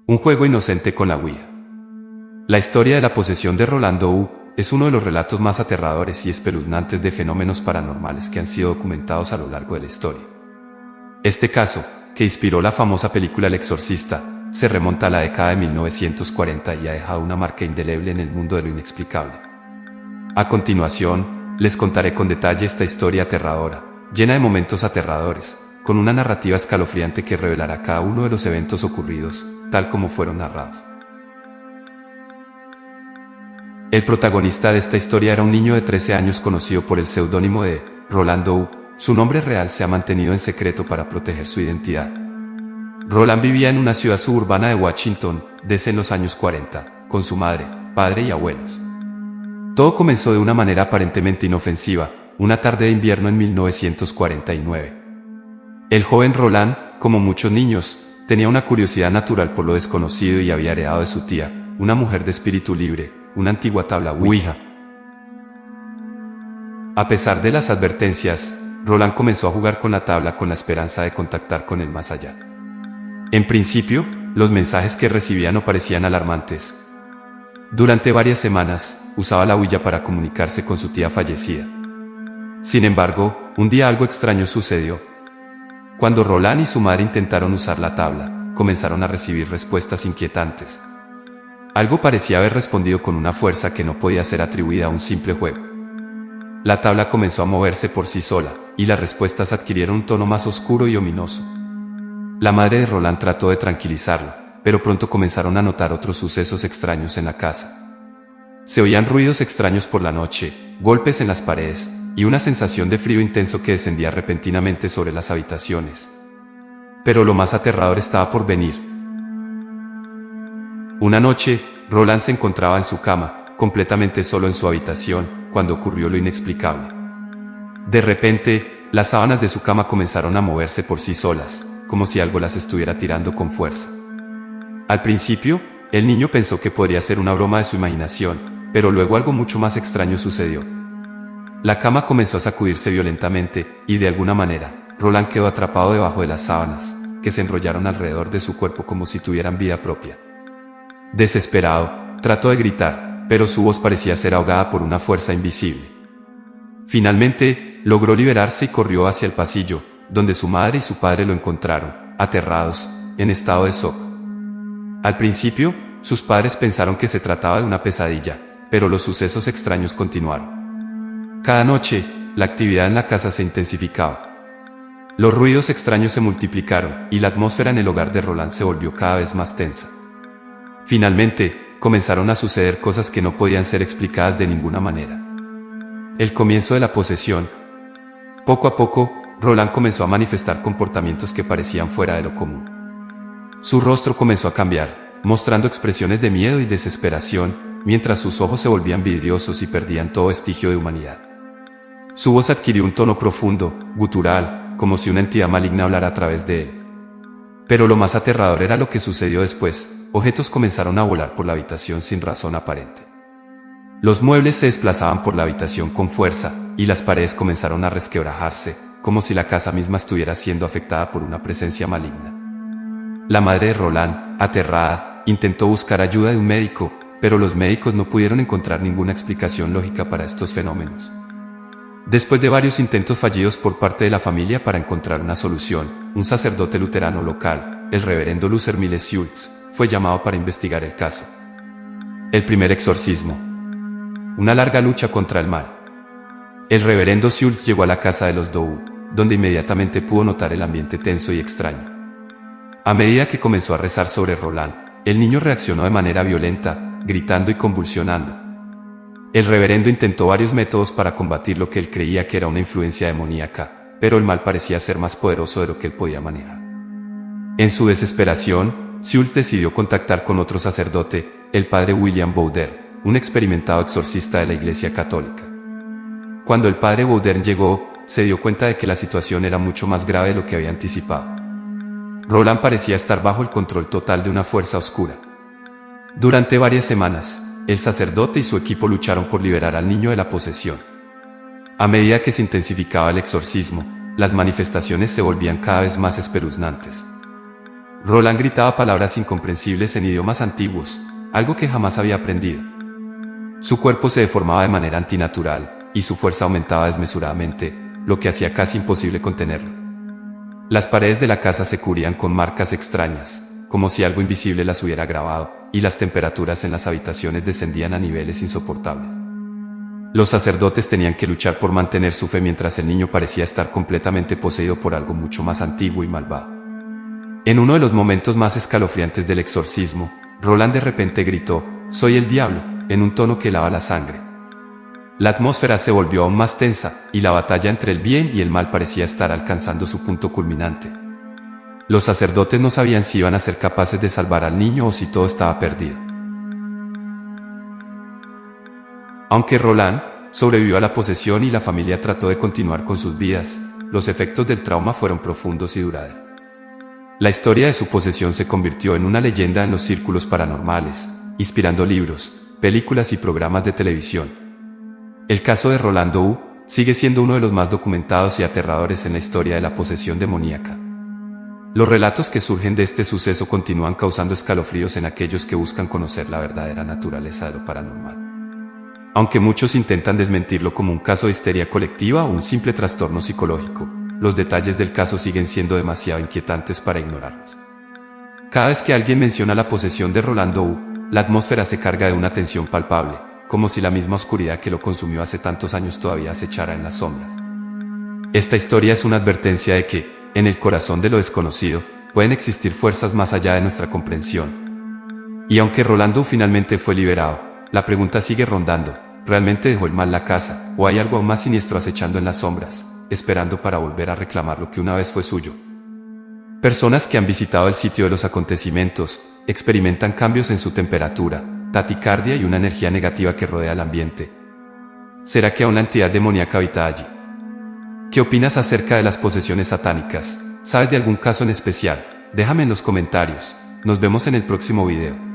Un juego inocente con la Ouija. La historia de la posesión de Rolando U. es uno de los relatos más aterradores y espeluznantes de fenómenos paranormales que han sido documentados a lo largo de la historia. Este caso, que inspiró la famosa película El Exorcista, se remonta a la década de 1940 y ha dejado una marca indeleble en el mundo de lo inexplicable. A continuación, les contaré con detalle esta historia aterradora, llena de momentos aterradores, con una narrativa escalofriante que revelará cada uno de los eventos ocurridos, tal como fueron narrados. El protagonista de esta historia era un niño de 13 años conocido por el seudónimo de Rolando U. Su nombre real se ha mantenido en secreto para proteger su identidad. Roland vivía en una ciudad suburbana de Washington, D.C. en los años 40, con su madre, padre y abuelos. Todo comenzó de una manera aparentemente inofensiva, una tarde de invierno en 1949. El joven Roland, como muchos niños, tenía una curiosidad natural por lo desconocido y había heredado de su tía, una mujer de espíritu libre, una antigua tabla Ouija. A pesar de las advertencias, Roland comenzó a jugar con la tabla con la esperanza de contactar con el más allá. En principio, los mensajes que recibía no parecían alarmantes. Durante varias semanas, usaba la Ouija para comunicarse con su tía fallecida. Sin embargo, un día algo extraño sucedió. Cuando Roland y su madre intentaron usar la tabla, comenzaron a recibir respuestas inquietantes. Algo parecía haber respondido con una fuerza que no podía ser atribuida a un simple juego. La tabla comenzó a moverse por sí sola, y las respuestas adquirieron un tono más oscuro y ominoso. La madre de Roland trató de tranquilizarlo, pero pronto comenzaron a notar otros sucesos extraños en la casa. Se oían ruidos extraños por la noche, golpes en las paredes, y una sensación de frío intenso que descendía repentinamente sobre las habitaciones. Pero lo más aterrador estaba por venir. Una noche, Roland se encontraba en su cama, completamente solo en su habitación, cuando ocurrió lo inexplicable. De repente, las sábanas de su cama comenzaron a moverse por sí solas, como si algo las estuviera tirando con fuerza. Al principio, el niño pensó que podría ser una broma de su imaginación, pero luego algo mucho más extraño sucedió. La cama comenzó a sacudirse violentamente, y de alguna manera, Roland quedó atrapado debajo de las sábanas, que se enrollaron alrededor de su cuerpo como si tuvieran vida propia. Desesperado, trató de gritar, pero su voz parecía ser ahogada por una fuerza invisible. Finalmente, logró liberarse y corrió hacia el pasillo, donde su madre y su padre lo encontraron, aterrados, en estado de shock. Al principio, sus padres pensaron que se trataba de una pesadilla, pero los sucesos extraños continuaron. Cada noche, la actividad en la casa se intensificaba. Los ruidos extraños se multiplicaron, y la atmósfera en el hogar de Roland se volvió cada vez más tensa. Finalmente, comenzaron a suceder cosas que no podían ser explicadas de ninguna manera. El comienzo de la posesión. Poco a poco, Roland comenzó a manifestar comportamientos que parecían fuera de lo común. Su rostro comenzó a cambiar, mostrando expresiones de miedo y desesperación, mientras sus ojos se volvían vidriosos y perdían todo vestigio de humanidad. Su voz adquirió un tono profundo, gutural, como si una entidad maligna hablara a través de él. Pero lo más aterrador era lo que sucedió después. Objetos comenzaron a volar por la habitación sin razón aparente. Los muebles se desplazaban por la habitación con fuerza, y las paredes comenzaron a resquebrajarse, como si la casa misma estuviera siendo afectada por una presencia maligna. La madre de Roland, aterrada, intentó buscar ayuda de un médico, pero los médicos no pudieron encontrar ninguna explicación lógica para estos fenómenos. Después de varios intentos fallidos por parte de la familia para encontrar una solución, un sacerdote luterano local, el reverendo Luther Miles Schultz, fue llamado para investigar el caso. El primer exorcismo. Una larga lucha contra el mal. El reverendo Schultz llegó a la casa de los Dou, donde inmediatamente pudo notar el ambiente tenso y extraño. A medida que comenzó a rezar sobre Roland, el niño reaccionó de manera violenta, gritando y convulsionando. El reverendo intentó varios métodos para combatir lo que él creía que era una influencia demoníaca, pero el mal parecía ser más poderoso de lo que él podía manejar. En su desesperación, Schultz decidió contactar con otro sacerdote, el padre William Bowder, un experimentado exorcista de la Iglesia Católica. Cuando el padre Bowder llegó, se dio cuenta de que la situación era mucho más grave de lo que había anticipado. Roland parecía estar bajo el control total de una fuerza oscura. Durante varias semanas, el sacerdote y su equipo lucharon por liberar al niño de la posesión. A medida que se intensificaba el exorcismo, las manifestaciones se volvían cada vez más espeluznantes. Roland gritaba palabras incomprensibles en idiomas antiguos, algo que jamás había aprendido. Su cuerpo se deformaba de manera antinatural, y su fuerza aumentaba desmesuradamente, lo que hacía casi imposible contenerlo. Las paredes de la casa se cubrían con marcas extrañas, como si algo invisible las hubiera grabado, y las temperaturas en las habitaciones descendían a niveles insoportables. Los sacerdotes tenían que luchar por mantener su fe mientras el niño parecía estar completamente poseído por algo mucho más antiguo y malvado. En uno de los momentos más escalofriantes del exorcismo, Roland de repente gritó: «Soy el diablo», en un tono que helaba la sangre. La atmósfera se volvió aún más tensa, y la batalla entre el bien y el mal parecía estar alcanzando su punto culminante. Los sacerdotes no sabían si iban a ser capaces de salvar al niño o si todo estaba perdido. Aunque Roland sobrevivió a la posesión y la familia trató de continuar con sus vidas, los efectos del trauma fueron profundos y duraderos. La historia de su posesión se convirtió en una leyenda en los círculos paranormales, inspirando libros, películas y programas de televisión. El caso de Rolando U sigue siendo uno de los más documentados y aterradores en la historia de la posesión demoníaca. Los relatos que surgen de este suceso continúan causando escalofríos en aquellos que buscan conocer la verdadera naturaleza de lo paranormal. Aunque muchos intentan desmentirlo como un caso de histeria colectiva o un simple trastorno psicológico, los detalles del caso siguen siendo demasiado inquietantes para ignorarlos. Cada vez que alguien menciona la posesión de Rolando U, la atmósfera se carga de una tensión palpable, como si la misma oscuridad que lo consumió hace tantos años todavía acechara en las sombras. Esta historia es una advertencia de que, en el corazón de lo desconocido, pueden existir fuerzas más allá de nuestra comprensión. Y aunque Rolando U finalmente fue liberado, la pregunta sigue rondando: ¿realmente dejó el mal la casa, o hay algo aún más siniestro acechando en las sombras, esperando para volver a reclamar lo que una vez fue suyo? Personas que han visitado el sitio de los acontecimientos experimentan cambios en su temperatura, taticardia y una energía negativa que rodea el ambiente. ¿Será que aún la entidad demoníaca habita allí? ¿Qué opinas acerca de las posesiones satánicas? ¿Sabes de algún caso en especial? Déjame en los comentarios. Nos vemos en el próximo video.